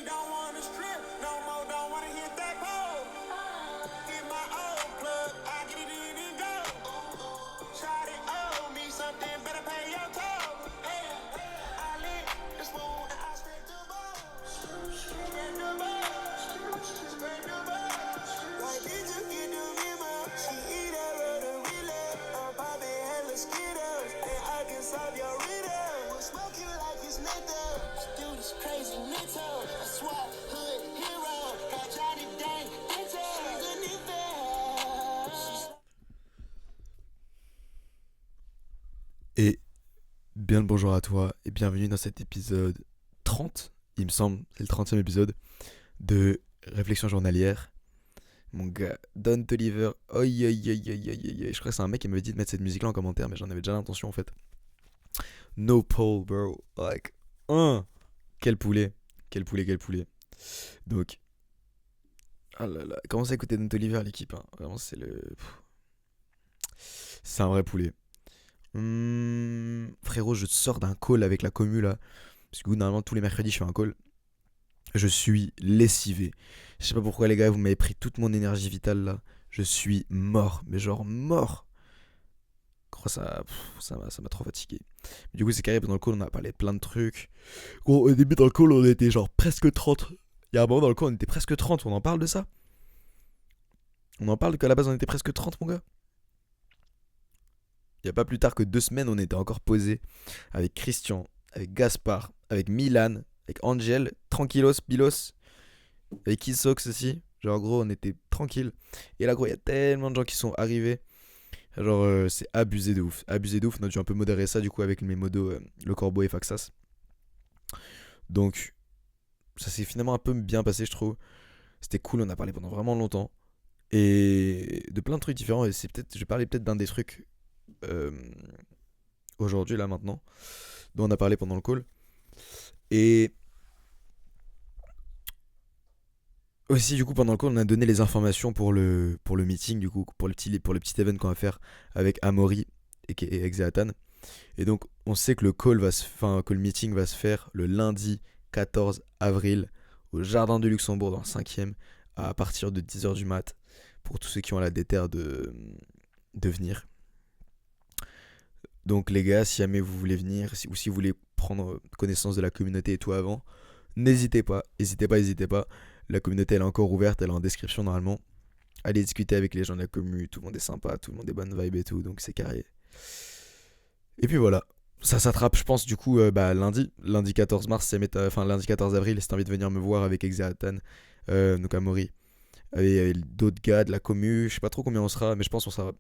don't wanna strip no more, don't wanna hit that pole. Get my old plug, I get it in and go. Try to owe me something, better pay your toll. Hey, I lit the spoon and I spent the ball. Spend the ball, spend the ball. Like did you get the memo? She eat that rudder relay. I'm popping hella skittles, and I can solve your riddle. We'll smoke you like it's mental. Do this crazy mental. I swap hood hero. Got Johnny Dang into. She's a nigga. Et bien le bonjour à toi et bienvenue dans cet épisode 30, il me semble, c'est le 30e épisode de Réflexion journalière. Mon gars, Don Toliver, aïe aïe aïe aïe aïe aïe, je crois que c'est un mec qui m'avait dit de mettre cette musique là en commentaire, mais j'en avais déjà l'intention en fait. No Paul, bro, like, quel poulet, quel poulet, quel poulet. Donc, ah là là, commencez à écouter Don Toliver l'équipe, hein. Vraiment c'est un vrai poulet. Frérot, je sors d'un call avec la commu là. Parce que normalement, tous les mercredis, je fais un call. Je suis lessivé. Je sais pas pourquoi, les gars, vous m'avez pris toute mon énergie vitale là. Je suis mort. Mais genre mort. Je crois que ça m'a trop fatigué. Du coup, c'est carré. Pendant le call, on a parlé de plein de trucs. Gros, au début, dans le call, on était genre presque 30. Il y a un moment dans le call, on était presque 30. On en parle de ça? On en parle qu'à la base, on était presque 30, mon gars? Il n'y a pas plus tard que 2 semaines, on était encore posé avec Christian, avec Gaspard, avec Milan, avec Angel, Tranquilos, Bilos, avec Isox aussi. Genre, en gros, on était tranquille. Et là, gros, il y a tellement de gens qui sont arrivés. Genre, c'est abusé de ouf. Abusé de ouf. On a dû un peu modérer ça, du coup, avec mes modos, le Corbeau et Faxas. Donc, ça s'est finalement un peu bien passé, je trouve. C'était cool, on a parlé pendant vraiment longtemps. Et de plein de trucs différents. Et je vais parler peut-être d'un des trucs euh, aujourd'hui, là, maintenant, dont on a parlé pendant le call. Et aussi, du coup, pendant le call, on a donné les informations pour le meeting, du coup, pour le petit event qu'on va faire avec Amaury et Exeatan. Et donc, on sait que que le meeting va se faire le lundi 14 avril au Jardin de Luxembourg dans le 5e à partir de 10h du mat pour tous ceux qui ont la déterre de venir. Donc les gars, si jamais vous voulez venir, ou si vous voulez prendre connaissance de la communauté et tout avant, n'hésitez pas, n'hésitez pas, n'hésitez pas. La communauté elle est encore ouverte, elle est en description normalement. Allez discuter avec les gens de la commu, tout le monde est sympa, tout le monde est bonne vibe et tout, donc c'est carré. Et puis voilà, ça s'attrape je pense du coup lundi 14 mars, enfin lundi 14 avril, si t'as envie de venir me voir avec Exeatan, donc Amaury, et d'autres gars de la commu, je sais pas trop combien on sera, mais je pense qu'on sera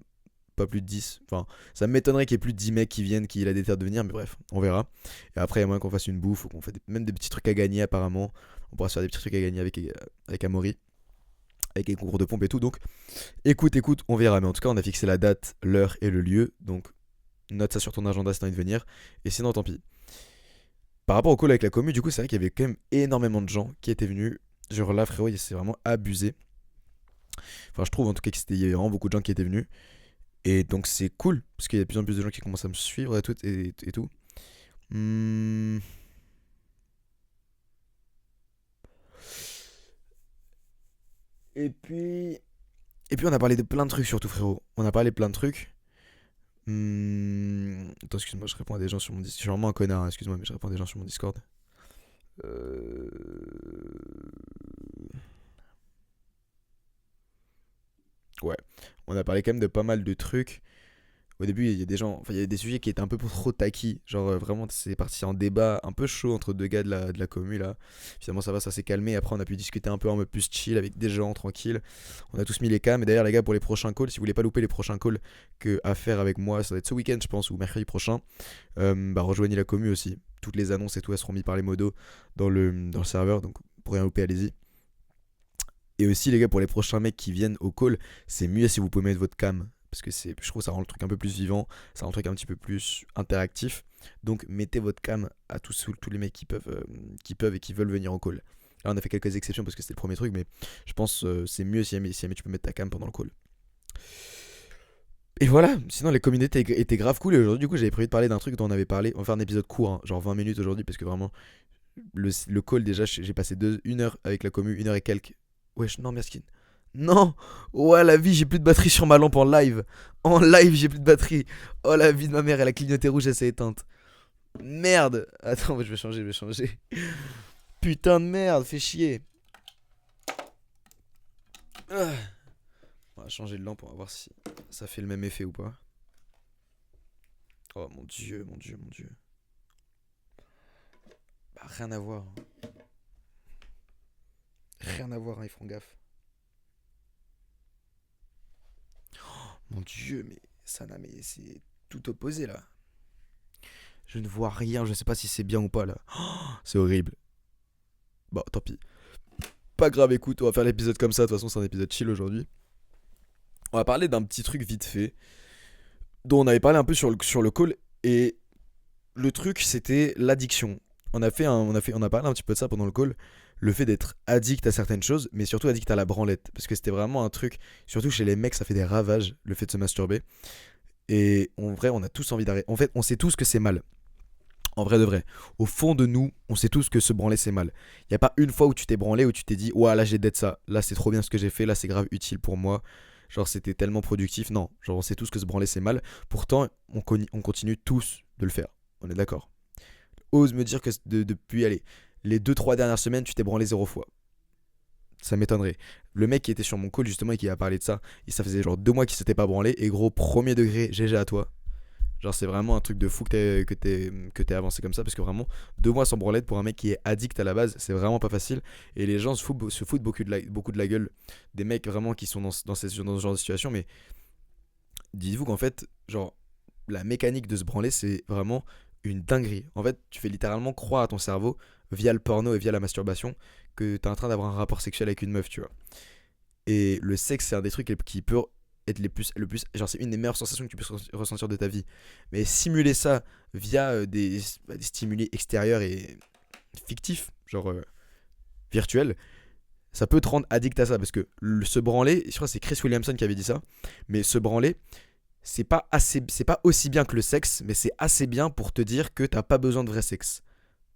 pas plus de 10. Enfin, ça m'étonnerait qu'il y ait plus de 10 mecs qui viennent, qui aient la déterre de venir, mais bref, on verra. Et après, il y a moyen qu'on fasse une bouffe, ou qu'on fasse même des petits trucs à gagner apparemment. On pourra se faire des petits trucs à gagner avec Amaury, avec les concours de pompe et tout. Donc, écoute, on verra. Mais en tout cas, on a fixé la date, l'heure et le lieu. Donc, note ça sur ton agenda si t'as envie de venir. Et sinon, tant pis. Par rapport au call avec la commu, du coup, c'est vrai qu'il y avait quand même énormément de gens qui étaient venus. Genre là, frérot, c'est vraiment abusé. Enfin, je trouve en tout cas qu'il y avait vraiment beaucoup de gens qui étaient venus. Et donc c'est cool, parce qu'il y a de plus en plus de gens qui commencent à me suivre et tout. Et tout. Hmm. Et puis... Et puis on a parlé de plein de trucs surtout, frérot. On a parlé de plein de trucs. Attends, excuse-moi, je réponds à des gens sur mon Discord. Je suis vraiment un connard, hein, excuse-moi, mais je réponds à des gens sur mon Discord. Euh... Ouais. On a parlé quand même de pas mal de trucs. Au début, il y a des gens, enfin, il y a des sujets qui étaient un peu trop taquis. Genre, vraiment, c'est parti en débat un peu chaud entre deux gars de la commu, là. Finalement, ça s'est calmé. Après, on a pu discuter un peu en mode plus chill avec des gens tranquilles. On a tous mis les cams. Et d'ailleurs, les gars, pour les prochains calls, si vous voulez pas louper les prochains calls à faire avec moi, ça va être ce week-end, je pense, ou mercredi prochain, rejoignez la commu aussi. Toutes les annonces et tout, elles seront mises par les modos dans le serveur. Donc, pour rien louper, allez-y. Et aussi, les gars, pour les prochains mecs qui viennent au call, c'est mieux si vous pouvez mettre votre cam. Parce que je trouve que ça rend le truc un peu plus vivant, ça rend le truc un petit peu plus interactif. Donc mettez votre cam à tous les mecs qui peuvent et qui veulent venir au call. Là on a fait quelques exceptions parce que c'était le premier truc, mais je pense c'est mieux si jamais tu peux mettre ta cam pendant le call. Et voilà, sinon les communautés étaient grave cool. Et aujourd'hui du coup j'avais prévu de parler d'un truc dont on avait parlé. On va faire un épisode court, hein, genre 20 minutes aujourd'hui parce que vraiment Le call, déjà, j'ai passé 1 heure avec la commu, 1 heure et quelques. Wesh, non, Merskin. Non. Ouais, la vie, j'ai plus de batterie sur ma lampe en live. En live, j'ai plus de batterie. Oh, la vie de ma mère, elle a clignoté rouge, elle s'est éteinte. Merde. Attends, je vais changer, je vais changer. Putain de merde, fais chier. Ah. On va changer de lampe, on va voir si ça fait le même effet ou pas. Oh mon dieu, mon dieu, mon dieu. Bah, rien à voir. Rien à voir, hein, ils feront gaffe. Mon dieu, mais Sana, mais c'est tout opposé là. Je ne vois rien, je sais pas si c'est bien ou pas là. C'est horrible. Bon, tant pis. Pas grave, écoute, on va faire l'épisode comme ça. De toute façon, c'est un épisode chill aujourd'hui. On va parler d'un petit truc vite fait, dont on avait parlé un peu sur le call. Et le truc, c'était l'addiction. On a parlé un petit peu de ça pendant le call. Le fait d'être addict à certaines choses, mais surtout addict à la branlette. Parce que c'était vraiment un truc, surtout chez les mecs, ça fait des ravages, le fait de se masturber. Et en vrai, on a tous envie d'arrêter. En fait, on sait tous que c'est mal. En vrai de vrai. Au fond de nous, on sait tous que se branler, c'est mal. Il n'y a pas une fois où tu t'es branlé, où tu t'es dit, ouais, là j'ai d'être ça. Là, c'est trop bien ce que j'ai fait. Là, c'est grave utile pour moi. Genre, c'était tellement productif. Non, genre, on sait tous que se branler, c'est mal. Pourtant, on continue tous de le faire. On est d'accord. Ose me dire que depuis, allez, les 2 3 dernières semaines, tu t'es branlé 0 fois. Ça m'étonnerait. Le mec qui était sur mon call, justement, et qui a parlé de ça, ça faisait genre 2 mois qu'il s'était pas branlé. Et gros, premier degré, GG à toi. Genre, c'est vraiment un truc de fou que t'aies avancé comme ça. Parce que vraiment, 2 mois sans branlette pour un mec qui est addict à la base, c'est vraiment pas facile. Et les gens se foutent beaucoup de la gueule des mecs vraiment qui sont dans ce genre de situation. Mais dites-vous qu'en fait, genre, la mécanique de se branler, c'est vraiment une dinguerie. En fait, tu fais littéralement croire à ton cerveau, via le porno et via la masturbation, que t'es en train d'avoir un rapport sexuel avec une meuf, tu vois. Et le sexe, c'est un des trucs qui peut être le plus, genre c'est une des meilleures sensations que tu peux ressentir de ta vie. Mais simuler ça via des stimuli extérieurs et fictifs, genre virtuels, ça peut te rendre addict à ça. Parce que se branler, je crois que c'est Chris Williamson qui avait dit ça, mais se branler, c'est pas aussi bien que le sexe, mais c'est assez bien pour te dire que t'as pas besoin de vrai sexe.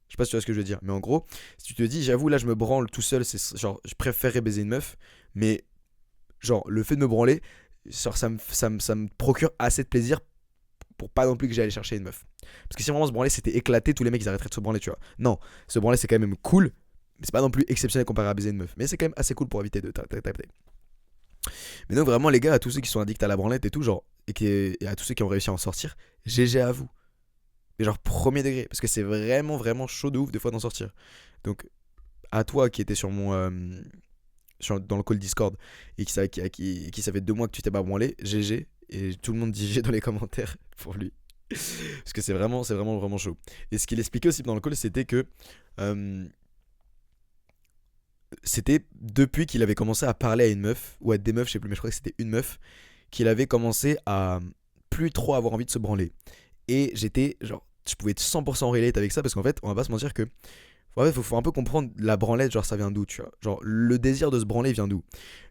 Je sais pas si tu vois ce que je veux dire, mais en gros, si tu te dis, j'avoue, là je me branle tout seul, c'est genre, je préférerais baiser une meuf, mais genre, le fait de me branler, genre, ça me procure assez de plaisir pour pas non plus que j'aille chercher une meuf. Parce que si vraiment se branler c'était éclaté, tous les mecs ils arrêteraient de se branler, tu vois. Non, se branler c'est quand même cool, mais c'est pas non plus exceptionnel comparé à baiser une meuf. Mais c'est quand même assez cool pour éviter de taper. Mais donc vraiment les gars, à tous ceux qui sont addicts à la branlette et tout, genre, et à tous ceux qui ont réussi à en sortir, GG à vous. Mais genre premier degré, parce que c'est vraiment vraiment chaud de ouf des fois d'en sortir. Donc à toi qui était sur dans le call Discord et qui ça fait 2 mois que tu t'es pas branlé, GG, et tout le monde dit GG dans les commentaires pour lui. Parce que c'est vraiment vraiment chaud. Et ce qu'il expliquait aussi dans le call, c'était que c'était depuis qu'il avait commencé à parler à une meuf, ou à des meufs, je sais plus, mais je crois que c'était une meuf, qu'il avait commencé à plus trop avoir envie de se branler. Et j'étais genre, je pouvais être 100% relate avec ça, parce qu'en fait, on va pas se mentir que ouais, faut un peu comprendre la branlette, genre ça vient d'où, tu vois. Genre le désir de se branler vient d'où.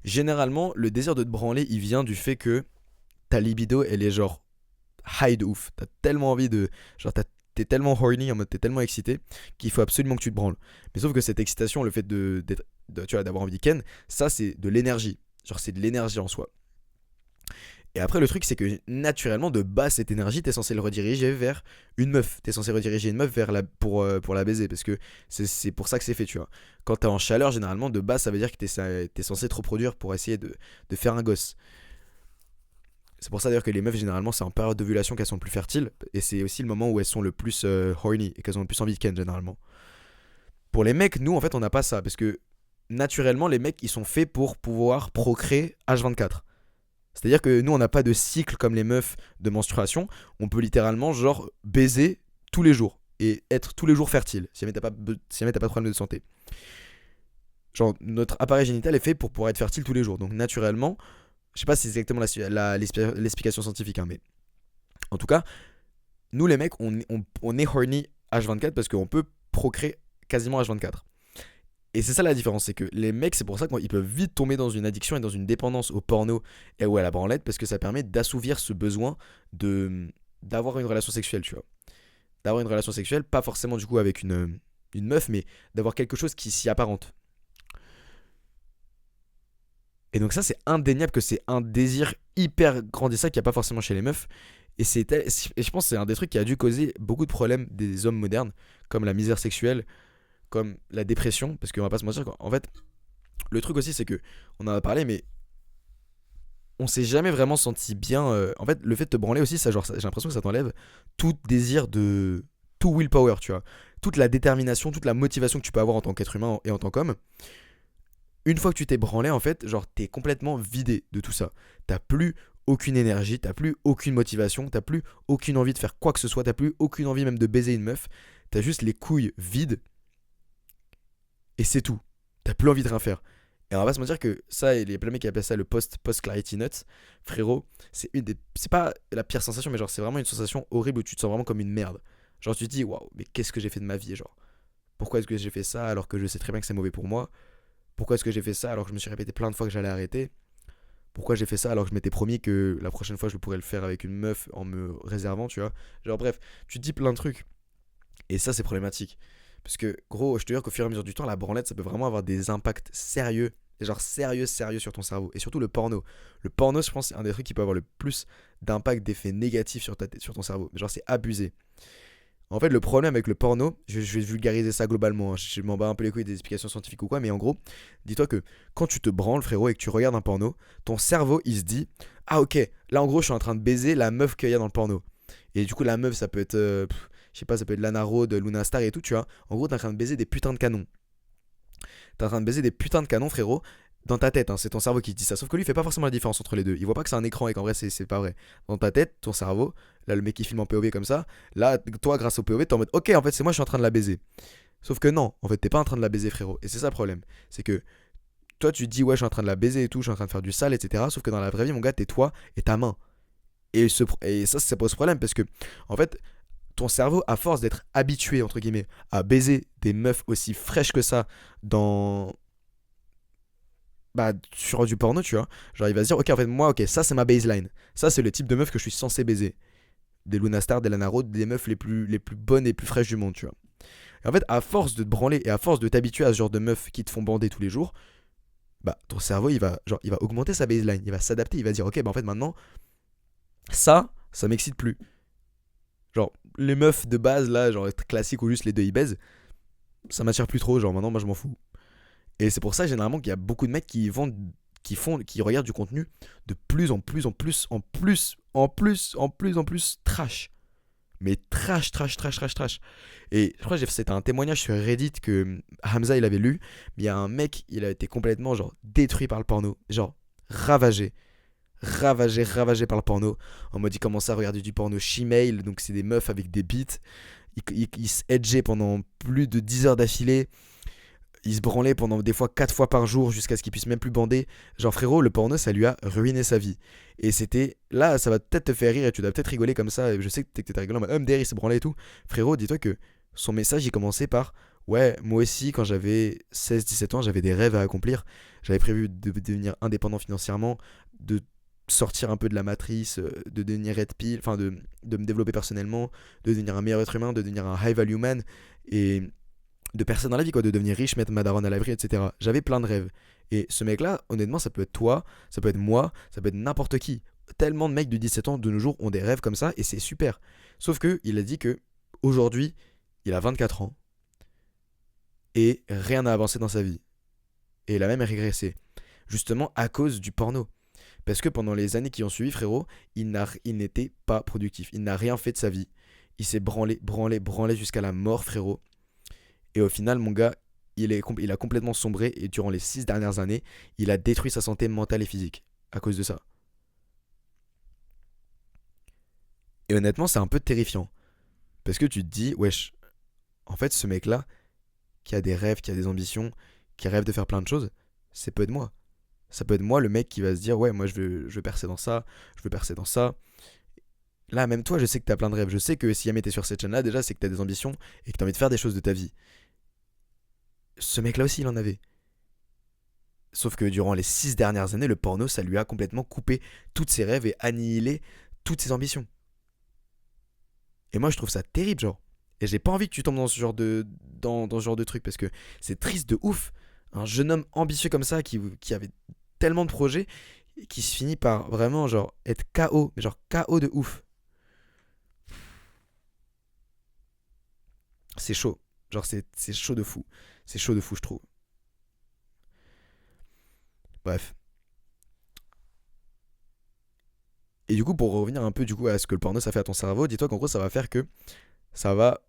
Généralement, le désir de te branler, il vient du fait que ta libido, elle est genre high de ouf. T'as tellement envie de. Genre t'es tellement horny, en mode t'es tellement excité, qu'il faut absolument que tu te branles. Mais sauf que cette excitation, le fait tu vois, d'avoir envie de ken, ça c'est de l'énergie. Genre c'est de l'énergie en soi. Et après, le truc, c'est que naturellement, de base, cette énergie, t'es censé le rediriger vers une meuf. T'es censé rediriger une meuf pour la baiser. Parce que c'est pour ça que c'est fait, tu vois. Quand t'es en chaleur, généralement, de base, ça veut dire que t'es censé te reproduire pour essayer de faire un gosse. C'est pour ça d'ailleurs que les meufs, généralement, c'est en période d'ovulation qu'elles sont le plus fertiles. Et c'est aussi le moment où elles sont le plus horny et qu'elles ont le plus envie de ken, généralement. Pour les mecs, nous, en fait, on n'a pas ça. Parce que naturellement, les mecs, ils sont faits pour pouvoir procréer H24. C'est-à-dire que nous, on n'a pas de cycle comme les meufs de menstruation. On peut littéralement, genre, baiser tous les jours et être tous les jours fertile, si jamais t'as pas de problème de santé. Genre, notre appareil génital est fait pour pouvoir être fertile tous les jours. Donc, naturellement, je sais pas si c'est exactement l'explication scientifique, hein, mais en tout cas, nous, les mecs, on est horny H24 parce qu'on peut procréer quasiment H24. Et c'est ça la différence, c'est que les mecs, c'est pour ça qu'ils peuvent vite tomber dans une addiction et dans une dépendance au porno et ou à la branlette, parce que ça permet d'assouvir ce besoin d'avoir une relation sexuelle, tu vois. D'avoir une relation sexuelle, pas forcément du coup avec une meuf, mais d'avoir quelque chose qui s'y apparente. Et donc ça, c'est indéniable que c'est un désir hyper grandissant qu'il n'y a pas forcément chez les meufs. Et je pense que c'est un des trucs qui a dû causer beaucoup de problèmes des hommes modernes, comme la misère sexuelle, comme la dépression, parce qu'on va pas se mentir, en fait, le truc aussi, c'est que, on en a parlé, mais on s'est jamais vraiment senti bien. En fait, le fait de te branler aussi, ça, genre, j'ai l'impression que ça t'enlève tout désir de. Tout willpower, tu vois. Toute la détermination, toute la motivation que tu peux avoir en tant qu'être humain et en tant qu'homme. Une fois que tu t'es branlé, en fait, genre, t'es complètement vidé de tout ça. T'as plus aucune énergie, t'as plus aucune motivation, t'as plus aucune envie de faire quoi que ce soit, t'as plus aucune envie même de baiser une meuf. T'as juste les couilles vides et c'est tout. T'as plus envie de rien faire. Et on va pas se mentir que ça, et les plein mecs qui appellent ça le post-clarity nuts, frérot, c'est pas la pire sensation, mais genre, c'est vraiment une sensation horrible où tu te sens vraiment comme une merde. Genre, tu te dis, waouh, mais qu'est-ce que j'ai fait de ma vie, genre, pourquoi est-ce que j'ai fait ça alors que je sais très bien que c'est mauvais pour moi? Pourquoi est-ce que j'ai fait ça alors que je me suis répété plein de fois que j'allais arrêter? Pourquoi j'ai fait ça alors que je m'étais promis que la prochaine fois je pourrais le faire avec une meuf en me réservant, tu vois? Genre, bref, tu te dis plein de trucs. Et ça, c'est problématique. Parce que, gros, je te dis qu'au fur et à mesure du temps, la branlette, ça peut vraiment avoir des impacts sérieux. Et genre sérieux, sérieux sur ton cerveau. Et surtout le porno. Le porno, je pense, c'est un des trucs qui peut avoir le plus d'impact, d'effets négatifs sur ta tête, sur ton cerveau. Genre, c'est abusé. En fait, le problème avec le porno, je vais vulgariser ça globalement, hein, je m'en bats un peu les couilles des explications scientifiques ou quoi, mais en gros, dis-toi que quand tu te branles, frérot, et que tu regardes un porno, ton cerveau, il se dit, ah ok, là en gros, je suis en train de baiser la meuf qu'il y a dans le porno. Et du coup, la meuf, ça peut être, je sais pas, ça peut être Lana Rhoades, Luna Star et tout, tu vois. En gros, t'es en train de baiser des putains de canons. T'es en train de baiser des putains de canons, frérot, dans ta tête, hein, c'est ton cerveau qui te dit ça. Sauf que lui, il fait pas forcément la différence entre les deux. Il voit pas que c'est un écran et qu'en vrai, c'est pas vrai. Dans ta tête, ton cerveau, là, le mec qui filme en POV comme ça, là, toi, grâce au POV, t'es en mode, ok, en fait, c'est moi, je suis en train de la baiser. Sauf que non, en fait, t'es pas en train de la baiser, frérot. Et c'est ça le problème. C'est que toi, tu te dis, ouais, je suis en train de la baiser et tout, je suis en train de faire du sale, etc. Sauf que dans la vraie vie, mon gars, t'es toi et ta main. Et ça pose problème parce que, en fait, ton cerveau, à force d'être habitué, entre guillemets, à baiser des meufs aussi fraîches que ça dans, bah, sur du porno, tu vois. Genre, il va se dire, ok, en fait, moi, ok, ça, c'est ma baseline. Ça, c'est le type de meuf que je suis censé baiser. Des Luna Star, des Lana Rhoades, des meufs les plus bonnes et les plus fraîches du monde, tu vois. Et en fait, à force de te branler et à force de t'habituer à ce genre de meufs qui te font bander tous les jours, bah, ton cerveau, il va augmenter sa baseline. Il va s'adapter. Il va dire, ok, bah, en fait, maintenant, ça m'excite plus. Genre, les meufs de base, là, genre, classiques ou juste les deux, ils baisent, ça m'attire plus trop. Genre, maintenant, moi, je m'en fous. Et c'est pour ça généralement qu'il y a beaucoup de mecs qui regardent du contenu de plus en plus en plus trash. Mais trash, trash, trash, trash, trash. Et je crois que c'était un témoignage sur Reddit que Hamza il avait lu. Mais il y a un mec, il a été complètement genre détruit par le porno. Genre ravagé. Ravagé, ravagé par le porno. En mode il commençait à regarder du porno shemale. Donc c'est des meufs avec des beats. Il se edgeait pendant plus de 10 heures d'affilée. Il se branlait pendant des fois 4 fois par jour jusqu'à ce qu'il puisse même plus bander. Genre frérot, le porno ça lui a ruiné sa vie. Et c'était là, ça va peut-être te faire rire et tu dois peut-être rigoler comme ça. Et je sais que t'étais rigolant, mais MDR il se branlait et tout. Frérot, dis-toi que son message il commençait par ouais, moi aussi quand j'avais 16-17 ans, j'avais des rêves à accomplir. J'avais prévu de devenir indépendant financièrement, de sortir un peu de la matrice, de devenir red pill, enfin de me développer personnellement, de devenir un meilleur être humain, de devenir un high value man. Et de personnes dans la vie, quoi, de devenir riche, mettre ma daronne à l'abri, etc. J'avais plein de rêves. Et ce mec-là, honnêtement, ça peut être toi, ça peut être moi, ça peut être n'importe qui. Tellement de mecs de 17 ans de nos jours ont des rêves comme ça et c'est super. Sauf que il a dit que aujourd'hui, il a 24 ans et rien n'a avancé dans sa vie. Et il a même régressé. Justement à cause du porno. Parce que pendant les années qui ont suivi, frérot, il n'était pas productif. Il n'a rien fait de sa vie. Il s'est branlé, branlé, branlé jusqu'à la mort, frérot. Et au final, mon gars, il a complètement sombré et durant les 6 dernières années, il a détruit sa santé mentale et physique à cause de ça. Et honnêtement, c'est un peu terrifiant. Parce que tu te dis, wesh, en fait, ce mec-là, qui a des rêves, qui a des ambitions, qui rêve de faire plein de choses, c'est peut être moi. Ça peut être moi, le mec qui va se dire, ouais, moi je veux percer dans ça, je veux percer dans ça. Là, même toi, je sais que t'as plein de rêves. Je sais que si jamais t'es sur cette chaîne-là, déjà, c'est que t'as des ambitions et que t'as envie de faire des choses de ta vie. Ce mec-là aussi, il en avait. Sauf que durant les 6 dernières années, le porno, ça lui a complètement coupé tous ses rêves et annihilé toutes ses ambitions. Et moi, je trouve ça terrible, genre. Et j'ai pas envie que tu tombes dans ce genre dans ce genre de truc parce que c'est triste de ouf. Un jeune homme ambitieux comme ça qui avait tellement de projets qui se finit par vraiment genre être KO, mais genre KO de ouf. C'est chaud. Genre c'est chaud de fou. C'est chaud de fou, je trouve. Bref. Et du coup, pour revenir un peu du coup à ce que le porno ça fait à ton cerveau, dis-toi qu'en gros ça va faire que ça va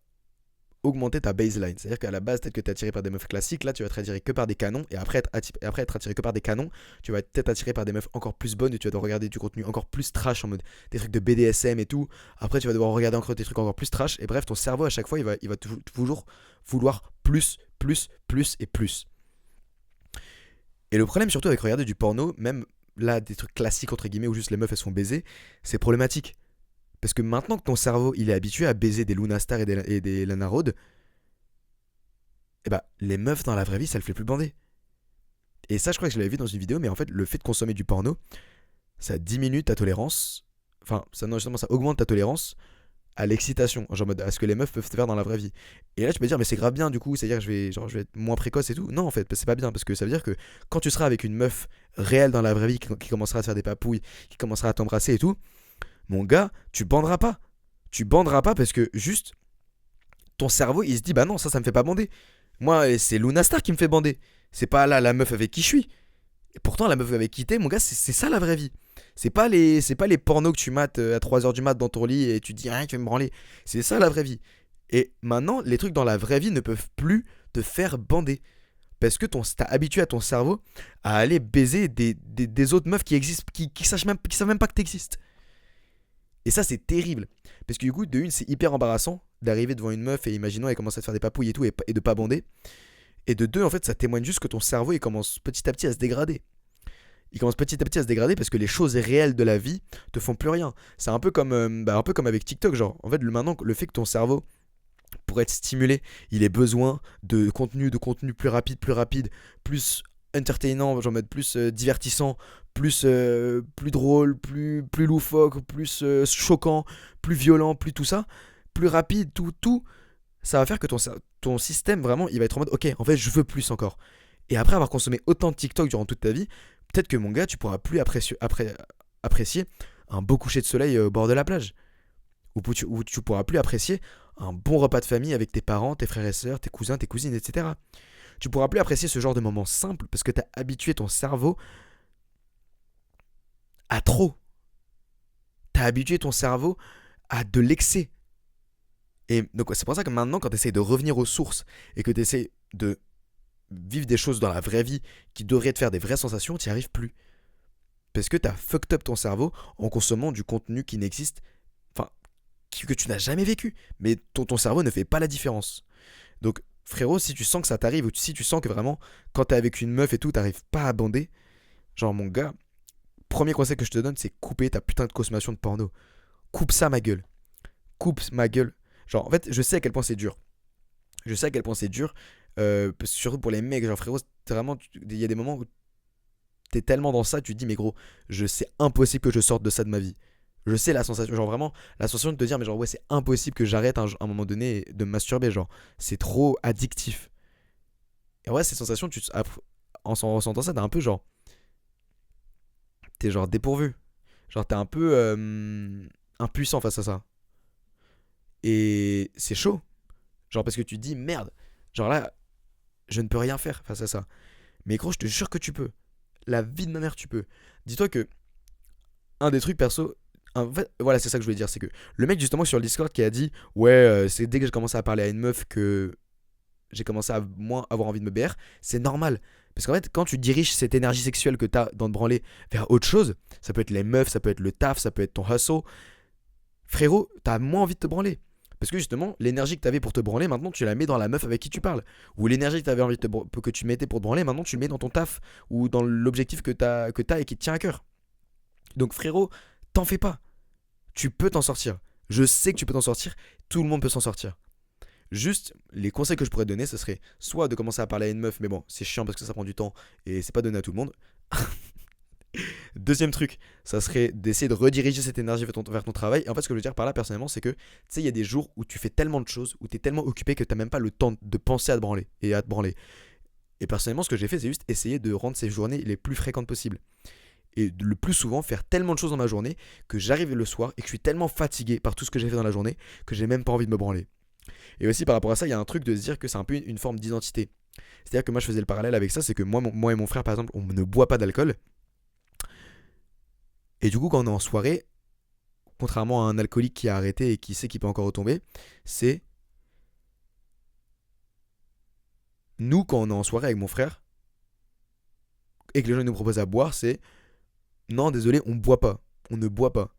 augmenter ta baseline. C'est-à-dire qu'à la base, peut-être que tu es attiré par des meufs classiques, là tu vas être attiré que par des canons, et après être attiré que par des canons, tu vas être peut-être attiré par des meufs encore plus bonnes, et tu vas devoir regarder du contenu encore plus trash, en mode des trucs de BDSM et tout. Après tu vas devoir regarder encore des trucs encore plus trash, et bref, ton cerveau à chaque fois il va toujours vouloir plus, plus, plus et plus. Et le problème surtout avec regarder du porno, même là des trucs classiques entre guillemets où juste les meufs elles se font baiser, c'est problématique. Parce que maintenant que ton cerveau il est habitué à baiser des Luna Star et des Lana Rhodes, et bah les meufs dans la vraie vie ça le fait plus bander. Et ça je crois que je l'avais vu dans une vidéo, mais en fait le fait de consommer du porno, ça diminue ta tolérance, enfin ça, non, justement ça augmente ta tolérance à l'excitation, genre en mode à ce que les meufs peuvent te faire dans la vraie vie. Et là tu peux dire mais c'est grave bien du coup, c'est-à-dire que je vais être moins précoce et tout. Non en fait c'est pas bien parce que ça veut dire que quand tu seras avec une meuf réelle dans la vraie vie qui commencera à te faire des papouilles, qui commencera à t'embrasser et tout, mon gars, tu banderas pas. Tu banderas pas parce que juste ton cerveau il se dit bah non ça me fait pas bander. Moi c'est Luna Star qui me fait bander. C'est pas là la meuf avec qui je suis. Et pourtant la meuf avec qui t'es mon gars c'est ça la vraie vie. C'est pas les pornos que tu mates à 3 heures du mat dans ton lit et tu te dis ah tu vas me branler. C'est ça la vraie vie. Et maintenant les trucs dans la vraie vie ne peuvent plus te faire bander. Parce que t'as habitué à ton cerveau à aller baiser des autres meufs qui existent, qui savent même pas que t'existes. Et ça, c'est terrible. Parce que du coup, de une, c'est hyper embarrassant d'arriver devant une meuf et imaginons elle commence à te faire des papouilles et tout et de pas bander. Et de deux, en fait, ça témoigne juste que ton cerveau, il commence petit à petit à se dégrader. Il commence petit à petit à se dégrader parce que les choses réelles de la vie te font plus rien. C'est un peu comme avec TikTok, genre. En fait, maintenant, le fait que ton cerveau, pour être stimulé, il ait besoin de contenu plus rapide, plus entertainant, genre mode plus divertissant, plus drôle, plus loufoque, plus choquant, plus violent, plus tout ça, plus rapide, tout, ça va faire que ton système vraiment, il va être en mode ok, en fait, je veux plus encore. Et après avoir consommé autant de TikTok durant toute ta vie, peut-être que mon gars, tu pourras plus apprécier un beau coucher de soleil au bord de la plage. Ou tu pourras plus apprécier un bon repas de famille avec tes parents, tes frères et sœurs, tes cousins, tes cousines, etc. Tu pourras plus apprécier ce genre de moments simples parce que tu as habitué ton cerveau à trop. Tu as habitué ton cerveau à de l'excès. Et donc c'est pour ça que maintenant, quand tu essaies de revenir aux sources et que tu essaies de vivre des choses dans la vraie vie qui devraient te faire des vraies sensations, tu n'y arrives plus. Parce que tu as fucked up ton cerveau en consommant du contenu qui n'existe, enfin, que tu n'as jamais vécu. Mais ton cerveau ne fait pas la différence. Donc, frérot, si tu sens que ça t'arrive, ou si tu sens que vraiment, quand t'es avec une meuf et tout, t'arrives pas à bander, genre mon gars, premier conseil que je te donne, c'est couper ta putain de consommation de porno. Coupe ça ma gueule. Coupe ma gueule. Genre, en fait, je sais à quel point c'est dur. Je sais à quel point c'est dur. Surtout pour les mecs, genre frérot, vraiment, il y a des moments où t'es tellement dans ça, tu te dis, mais gros, c'est impossible que je sorte de ça de ma vie. Je sais la sensation, genre vraiment, la sensation de te dire, mais genre, ouais, c'est impossible que j'arrête un moment donné de me masturber, genre, c'est trop addictif. Et ouais, cette sensation, en ressentant ça, t'es un peu genre, t'es genre dépourvu. Genre, t'es un peu impuissant face à ça. Et c'est chaud. Genre, parce que tu te dis, merde, genre là, je ne peux rien faire face à ça. Mais gros, je te jure que tu peux. La vie de ma mère, tu peux. Dis-toi que un des trucs perso. En fait, voilà, c'est ça que je voulais dire. C'est que le mec, justement, sur le Discord qui a dit ouais, c'est dès que j'ai commencé à parler à une meuf que j'ai commencé à moins avoir envie de me BR. C'est normal. Parce qu'en fait, quand tu diriges cette énergie sexuelle que t'as dans te branler vers autre chose, ça peut être les meufs, ça peut être le taf, ça peut être ton hustle, frérot, t'as moins envie de te branler. Parce que justement, l'énergie que t'avais pour te branler, maintenant tu la mets dans la meuf avec qui tu parles. Ou l'énergie que t'avais envie que tu mettais pour te branler, maintenant tu le mets dans ton taf. Ou dans l'objectif que t'as et qui te tient à cœur. Donc frérot, t'en fais pas. Tu peux t'en sortir. Je sais que tu peux t'en sortir. Tout le monde peut s'en sortir. Juste, les conseils que je pourrais te donner, ce serait soit de commencer à parler à une meuf, mais bon, c'est chiant parce que ça prend du temps et c'est pas donné à tout le monde. Deuxième truc, ça serait d'essayer de rediriger cette énergie vers ton travail. Et en fait, ce que je veux dire par là, personnellement, c'est que, tu sais, il y a des jours où tu fais tellement de choses, où tu es tellement occupé que tu n'as même pas le temps de penser à te branler et à te branler. Et personnellement, ce que j'ai fait, c'est juste essayer de rendre ces journées les plus fréquentes possibles. Et le plus souvent, faire tellement de choses dans ma journée que j'arrive le soir et que je suis tellement fatigué par tout ce que j'ai fait dans la journée que j'ai même pas envie de me branler. Et aussi, par rapport à ça, il y a un truc de se dire que c'est un peu une forme d'identité. C'est-à-dire que moi, je faisais le parallèle avec ça, c'est que moi et mon frère, par exemple, on ne boit pas d'alcool. Et du coup, quand on est en soirée, contrairement à un alcoolique qui a arrêté et qui sait qu'il peut encore retomber, c'est nous, quand on est en soirée avec mon frère et que les gens nous proposent à boire, c'est non, désolé, on boit pas. On ne boit pas.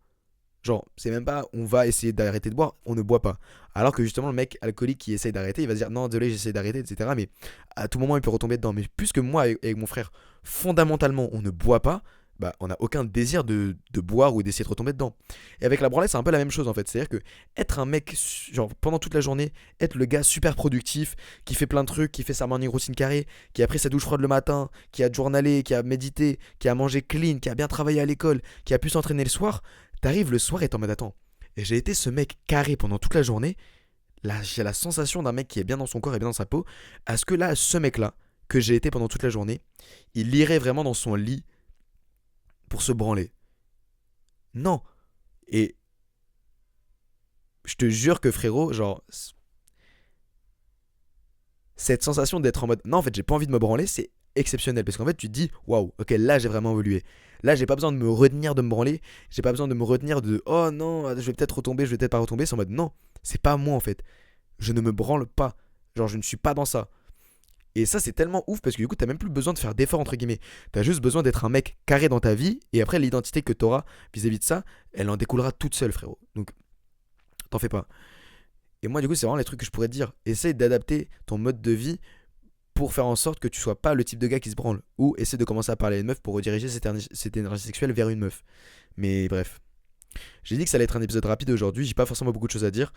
Genre, c'est même pas on va essayer d'arrêter de boire, on ne boit pas. Alors que justement, le mec alcoolique qui essaye d'arrêter, il va se dire non, désolé, j'essaie d'arrêter, etc. Mais à tout moment, il peut retomber dedans. Mais puisque moi, avec mon frère, fondamentalement, on ne boit pas, bah, on n'a aucun désir de boire ou d'essayer de retomber dedans. Et avec la branlette, c'est un peu la même chose en fait. C'est-à-dire que être un mec, genre pendant toute la journée, être le gars super productif, qui fait plein de trucs, qui fait sa morning routine carrée, qui a pris sa douche froide le matin, qui a journalé, qui a médité, qui a mangé clean, qui a bien travaillé à l'école, qui a pu s'entraîner le soir, t'arrives le soir et t'es en mode attends. Et j'ai été ce mec carré pendant toute la journée. Là, j'ai la sensation d'un mec qui est bien dans son corps et bien dans sa peau. Est-ce que là, ce mec-là, que j'ai été pendant toute la journée, il irait vraiment dans son lit pour se branler? Non. Et je te jure que frérot, genre, cette sensation d'être en mode non, en fait, j'ai pas envie de me branler, c'est exceptionnel. Parce qu'en fait, tu te dis waouh, ok, là, j'ai vraiment évolué. Là, j'ai pas besoin de me retenir de me branler. J'ai pas besoin de me retenir de oh non, je vais peut-être retomber, je vais peut-être pas retomber. C'est en mode non, c'est pas moi en fait. Je ne me branle pas. Genre, je ne suis pas dans ça. Et ça, c'est tellement ouf parce que du coup, t'as même plus besoin de faire d'efforts, entre guillemets. T'as juste besoin d'être un mec carré dans ta vie. Et après, l'identité que t'auras vis-à-vis de ça, elle en découlera toute seule, frérot. Donc, t'en fais pas. Et moi, du coup, c'est vraiment les trucs que je pourrais te dire. Essaye d'adapter ton mode de vie pour faire en sorte que tu sois pas le type de gars qui se branle. Ou essaie de commencer à parler à une meuf pour rediriger cette énergie sexuelle vers une meuf. Mais bref. J'ai dit que ça allait être un épisode rapide aujourd'hui. J'ai pas forcément beaucoup de choses à dire.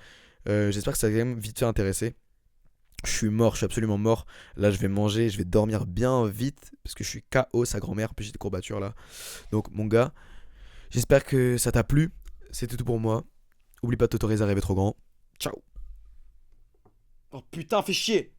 J'espère que ça va quand même vite fait intéresser. Je suis mort, je suis absolument mort. Là, je vais manger, je vais dormir bien vite parce que je suis KO, sa grand-mère, puis j'ai des courbatures là. Donc, mon gars, j'espère que ça t'a plu. C'était tout pour moi. Oublie pas de t'autoriser à rêver trop grand. Ciao. Oh putain, fais chier!